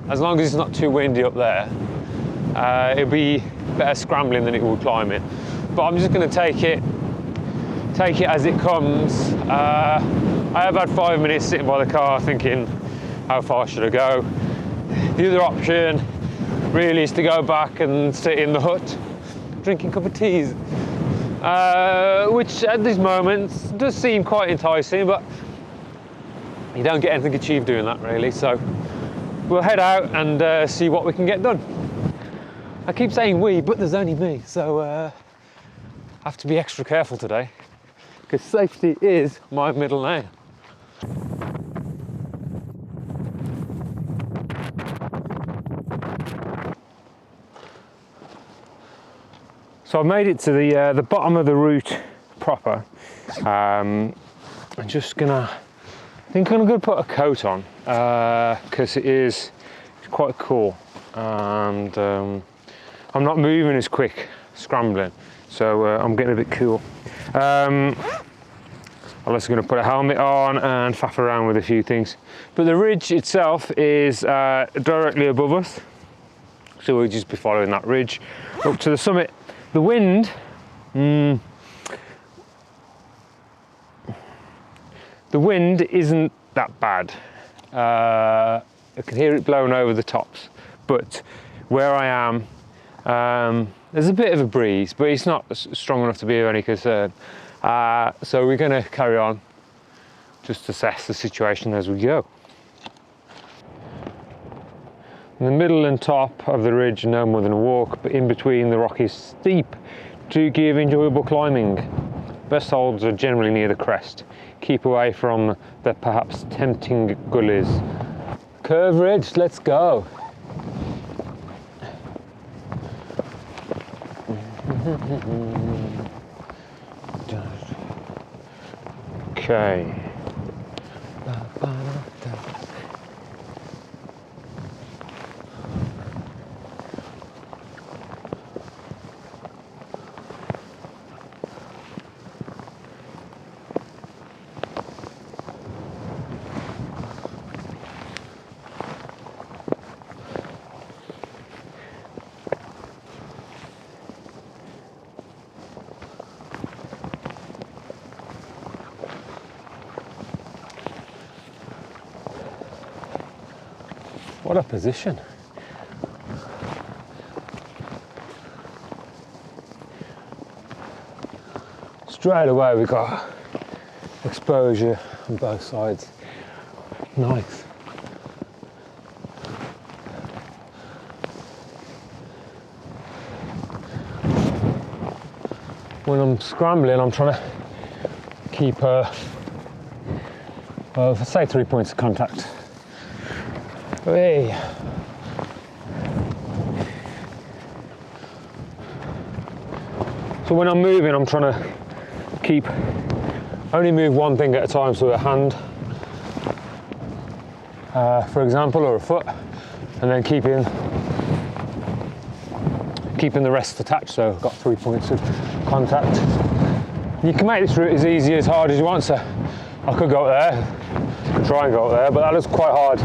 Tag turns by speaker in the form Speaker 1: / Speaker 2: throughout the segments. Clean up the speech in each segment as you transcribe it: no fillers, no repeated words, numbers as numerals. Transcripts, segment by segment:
Speaker 1: as long as it's not too windy up there, it'll be better scrambling than it will climbing. But I'm just going to take it as it comes. I have had 5 minutes sitting by the car thinking, how far should I go? The other option really is to go back and sit in the hut, drinking a cup of teas, which at this moment does seem quite enticing, but you don't get anything achieved doing that really. So we'll head out and see what we can get done. I keep saying we, but there's only me, so I have to be extra careful today, because safety is my middle name. So I've made it to the bottom of the route proper. I'm just gonna, I think I'm gonna put a coat on, because it's quite cool, and I'm not moving as quick scrambling, so I'm getting a bit cool. I'm also going to put a helmet on and faff around with a few things. But the ridge itself is directly above us, so we'll just be following that ridge up to the summit. The wind, the wind isn't that bad. I can hear it blowing over the tops, but where I am, there's a bit of a breeze, but it's not strong enough to be of any concern. So we're going to carry on, just assess the situation as we go. In the middle and top of the ridge, no more than a walk, but in between the rock is steep to give enjoyable climbing. Best holds are generally near the crest. Keep away from the perhaps tempting gullies. Curve ridge, let's go. Okay. What a position. Straight away we got exposure on both sides. Nice. When I'm scrambling, I'm trying to keep, say 3 points of contact. Hey. So when I'm moving, I'm trying to only move one thing at a time, so a hand, for example, or a foot, and then keeping the rest attached, so I've got 3 points of contact. You can make this route as easy as hard as you want, so I could go up there, try and go up there, but that looks quite hard.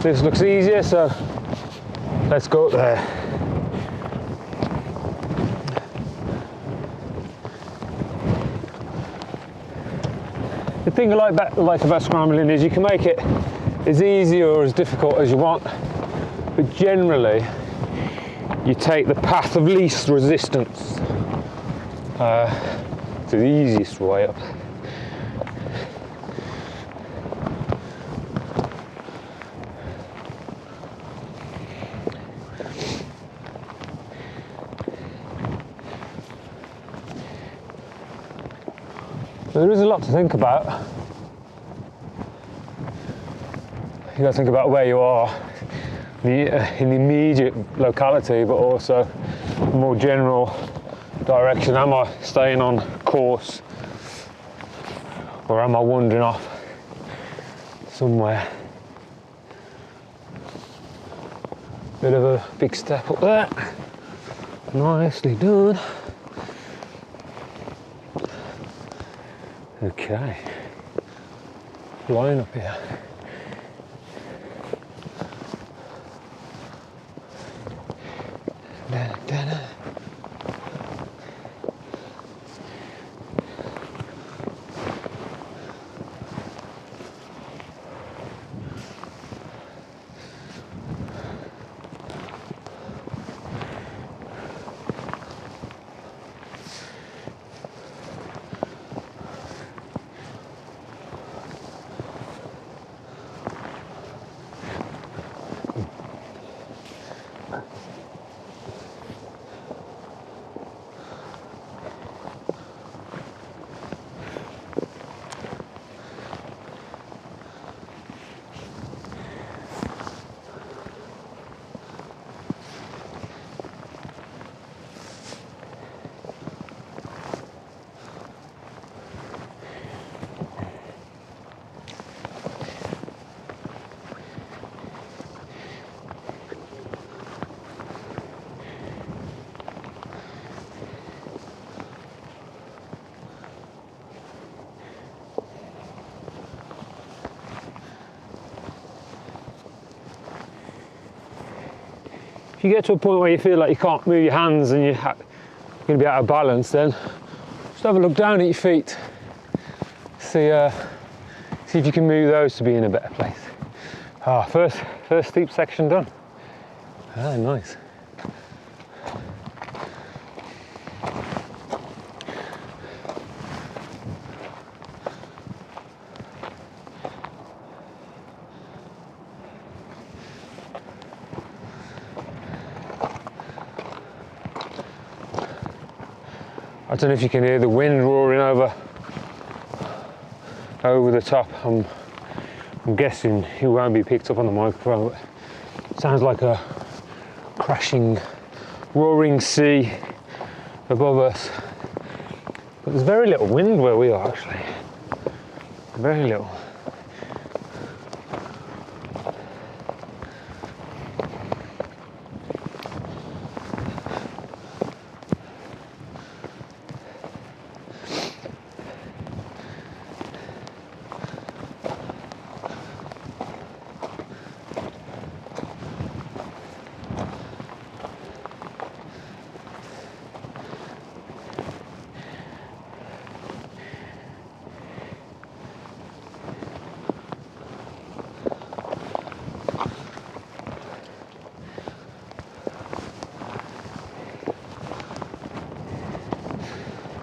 Speaker 1: This looks easier, so let's go up there. The thing I like about scrambling is you can make it as easy or as difficult as you want, but generally you take the path of least resistance to the easiest way up. There is a lot to think about. You got to think about where you are in the immediate locality, but also more general direction. Am I staying on course, or am I wandering off somewhere? Bit of a big step up there. Nicely done. Okay, flying up here. If you get to a point where you feel like you can't move your hands and you're going to be out of balance, then just have a look down at your feet. See if you can move those to be in a better place. Ah, first steep section done. Ah, nice. I don't know if you can hear the wind roaring over the top. I'm guessing it won't be picked up on the microphone, but it sounds like a crashing, roaring sea above us. But there's very little wind where we are, actually. Very little.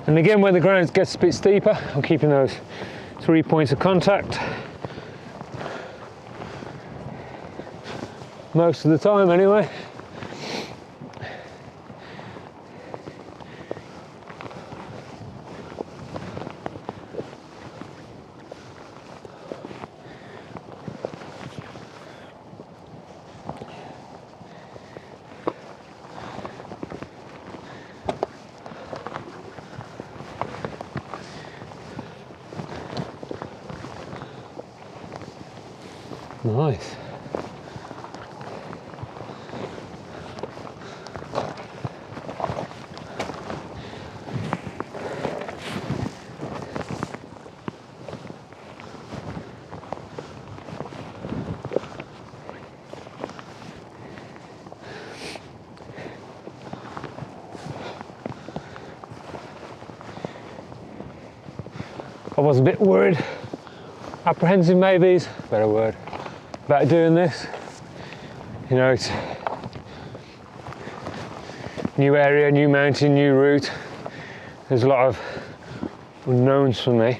Speaker 1: And again, when the ground gets a bit steeper, I'm keeping those 3 points of contact. Most of the time, anyway. Nice. I was a bit worried, apprehensive maybe is a better word, about doing this. You know, it's new area, new mountain, new route. There's a lot of unknowns for me.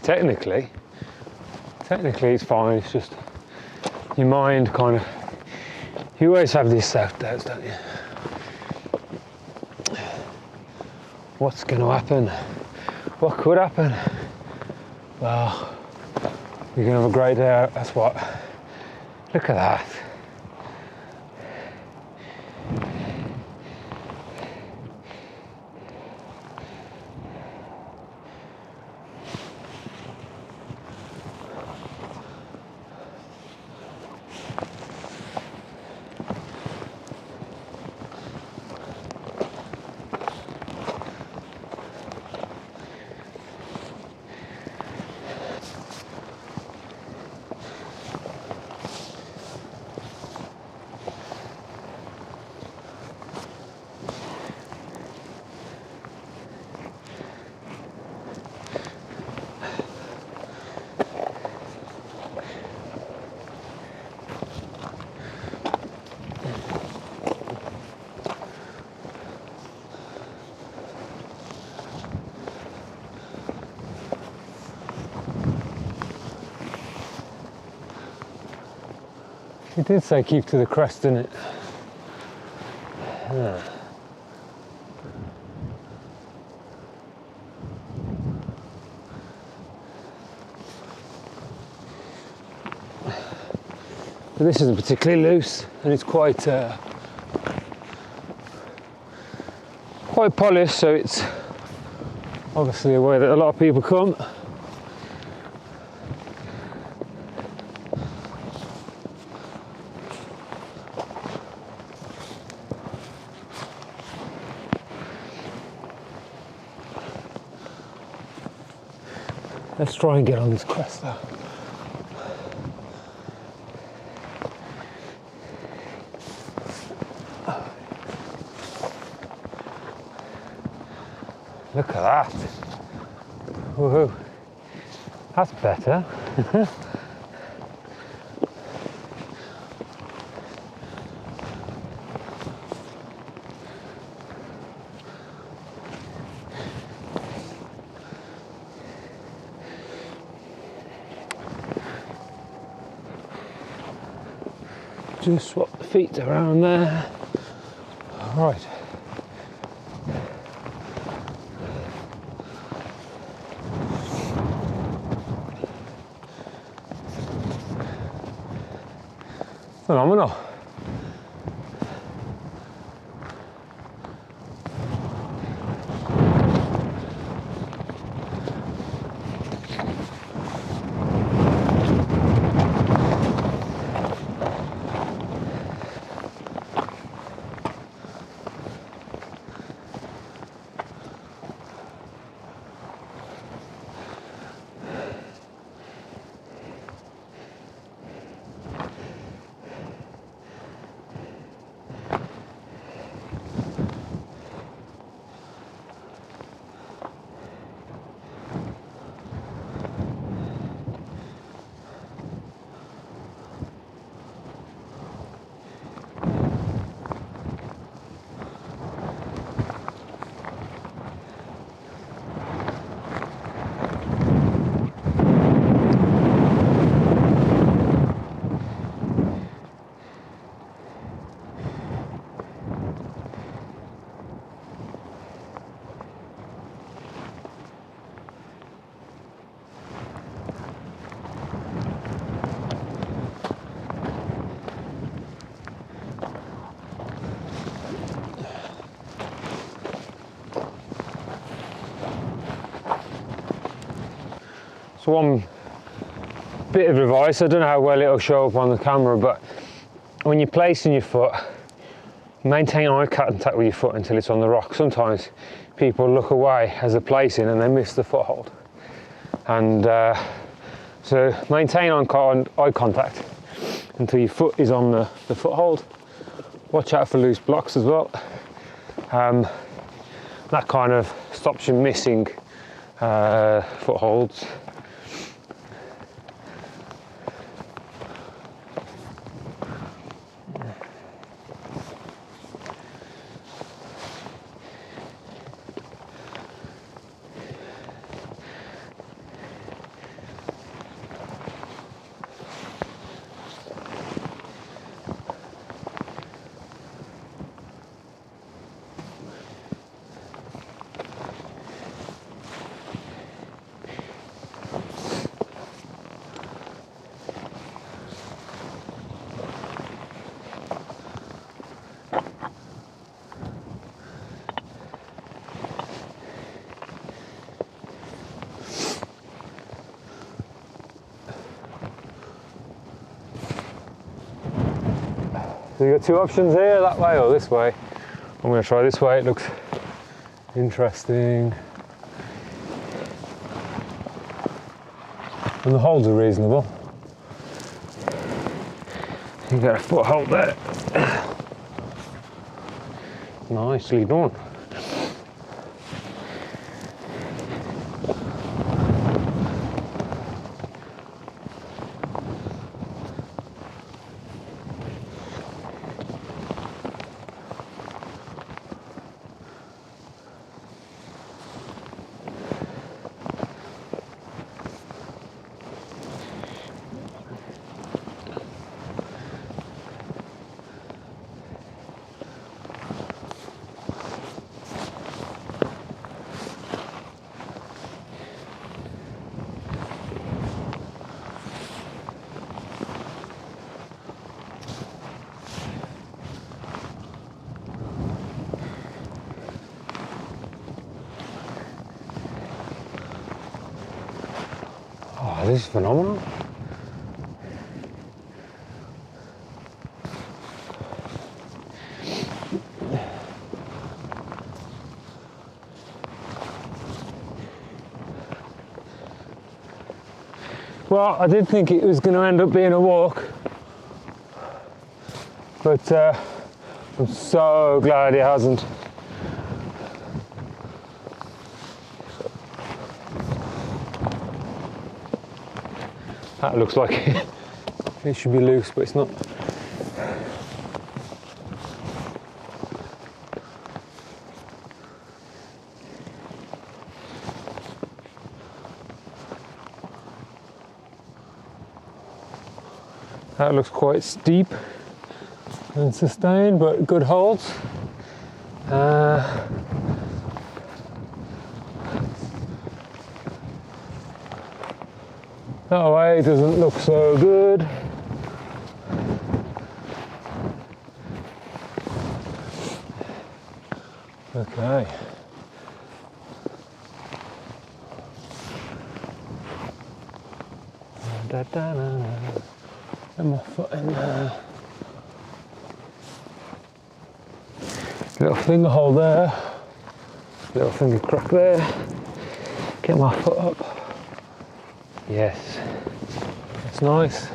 Speaker 1: Technically it's fine. It's just your mind kind of, you always have these self-doubts, don't you? What's going to happen? What could happen? Well, you're going to have a great day out, that's what. Look at that. It did say keep to the crest, didn't it? Yeah. But this isn't particularly loose, and it's quite polished, so it's obviously a way that a lot of people come. Let's try and get on this crest though. Look at that. Woohoo. That's better. Just swap the feet around there. Right. Phenomenal. So one bit of advice, I don't know how well it'll show up on the camera, but when you're placing your foot, maintain eye contact with your foot until it's on the rock. Sometimes people look away as they're placing and they miss the foothold. And so maintain eye contact until your foot is on the foothold. Watch out for loose blocks as well. That kind of stops you missing footholds. So you've got two options here, that way or this way. I'm going to try this way, it looks interesting. And the holds are reasonable. You get a foothold there. Nicely done. this is phenomenal. Well, I did think it was going to end up being a walk, but I'm so glad it hasn't. That looks like it should be loose, but it's not. That looks quite steep and sustained, but good holds. That way doesn't look so good. Okay. Get my foot in there. Little finger hold there. Little finger crack there. Get my foot up. Yes. That's nice.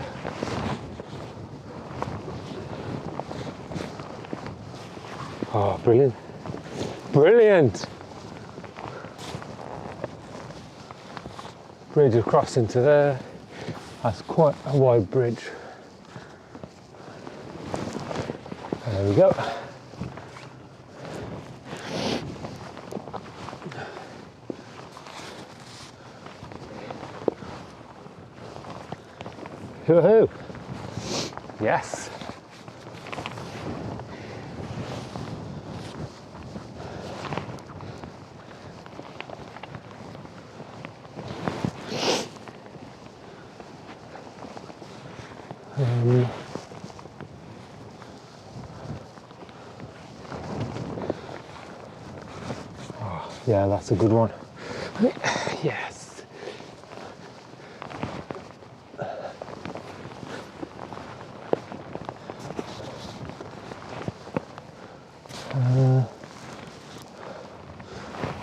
Speaker 1: Oh, brilliant. Brilliant! Bridge across into there. That's quite a wide bridge. There we go. Woohoo! Yes! Oh, yeah, that's a good one. Yes.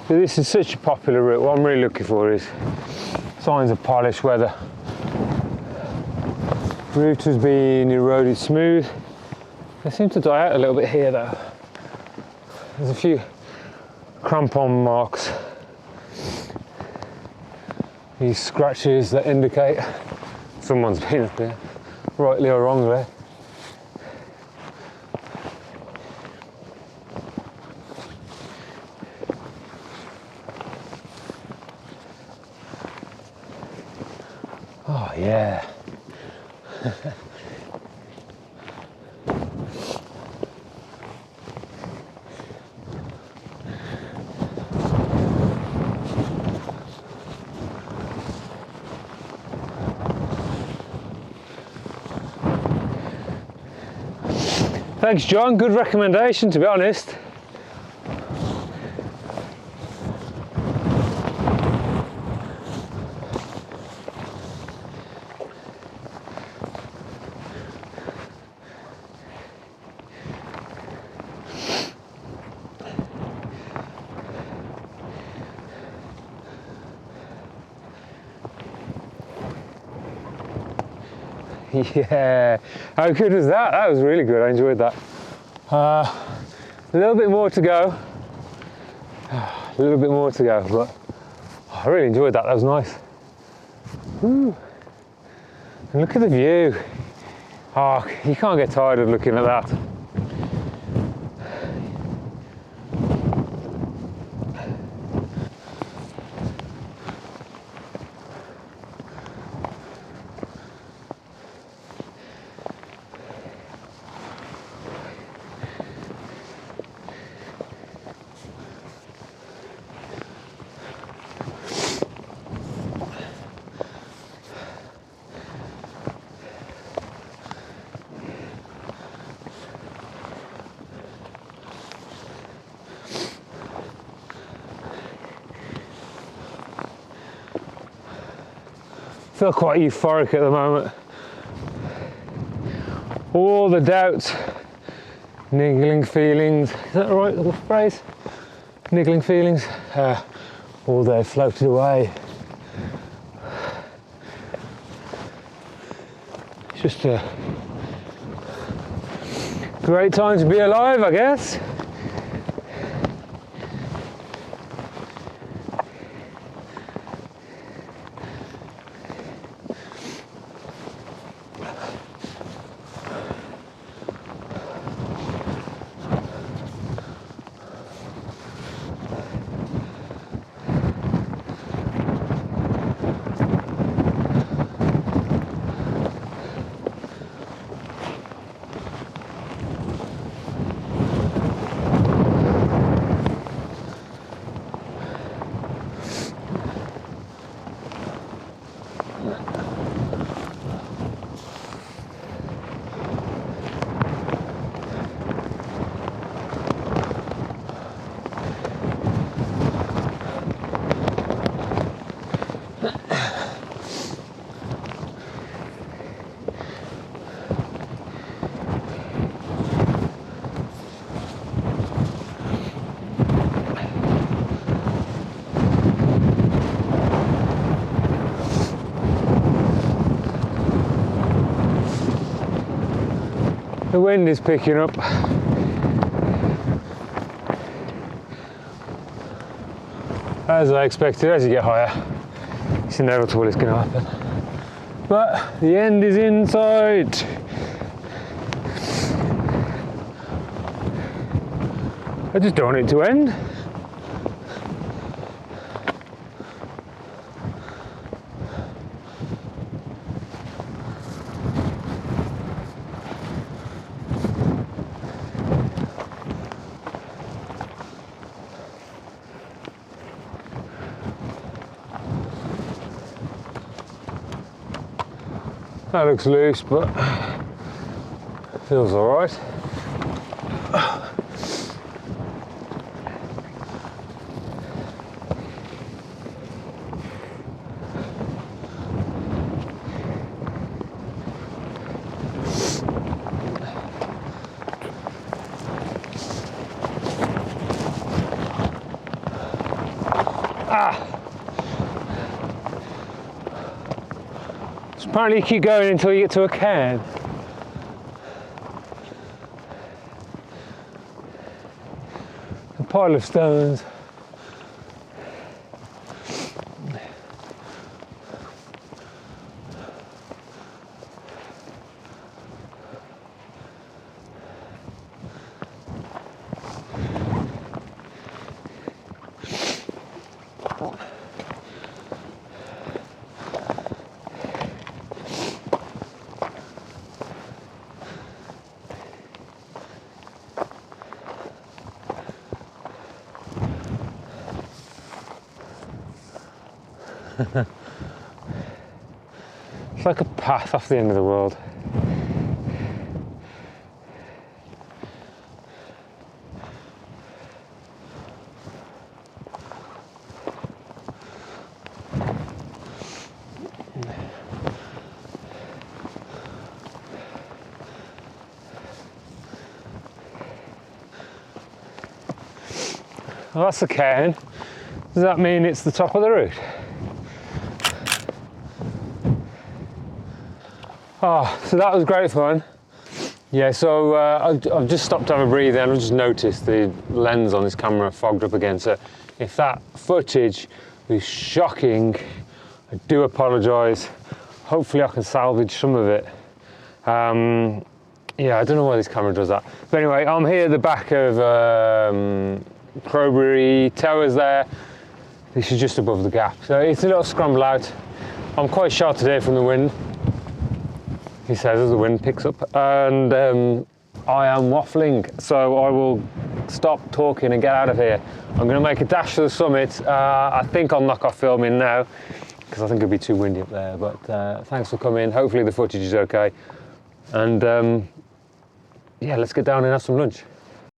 Speaker 1: So this is such a popular route. What I'm really looking for is signs of polish, where the route has been eroded smooth. They seem to die out a little bit here though. There's a few crampon marks, these scratches that indicate someone's been up here, rightly or wrongly. Oh yeah. Thanks, John. Good recommendation, to be honest. Yeah, how good was that? That was really good. I enjoyed that. A little bit more to go. A little bit more to go, but I really enjoyed that. That was nice. Woo. And look at the view. Oh, you can't get tired of looking at that. feel quite euphoric at the moment. All the doubts, niggling feelings, is that the right phrase? Niggling feelings, all they floated away. It's just a great time to be alive, I guess. The wind is picking up. As I expected, as you get higher, it's inevitable it's going to happen. But the end is in sight. I just don't want it to end. That looks loose, but feels all right. Apparently you keep going until you get to a cairn. A pile of stones. It's like a path off the end of the world. Well, that's the cairn. Does that mean it's the top of the route? Oh, so that was great fun. Yeah, so I've just stopped to have a breather and I just noticed the lens on this camera fogged up again. So if that footage is shocking, I do apologise. Hopefully I can salvage some of it. Yeah, I don't know why this camera does that. But anyway, I'm here at the back of Crowbury Towers there. This is just above the gap. So it's a little scramble out. I'm quite shot today from the wind. He says as the wind picks up, and I am waffling, so I will stop talking and get out of here. I'm going to make a dash to the summit. I think I'll knock off filming now because I think it'll be too windy up there, but thanks for coming. Hopefully the footage is okay, and yeah, let's get down and have some lunch.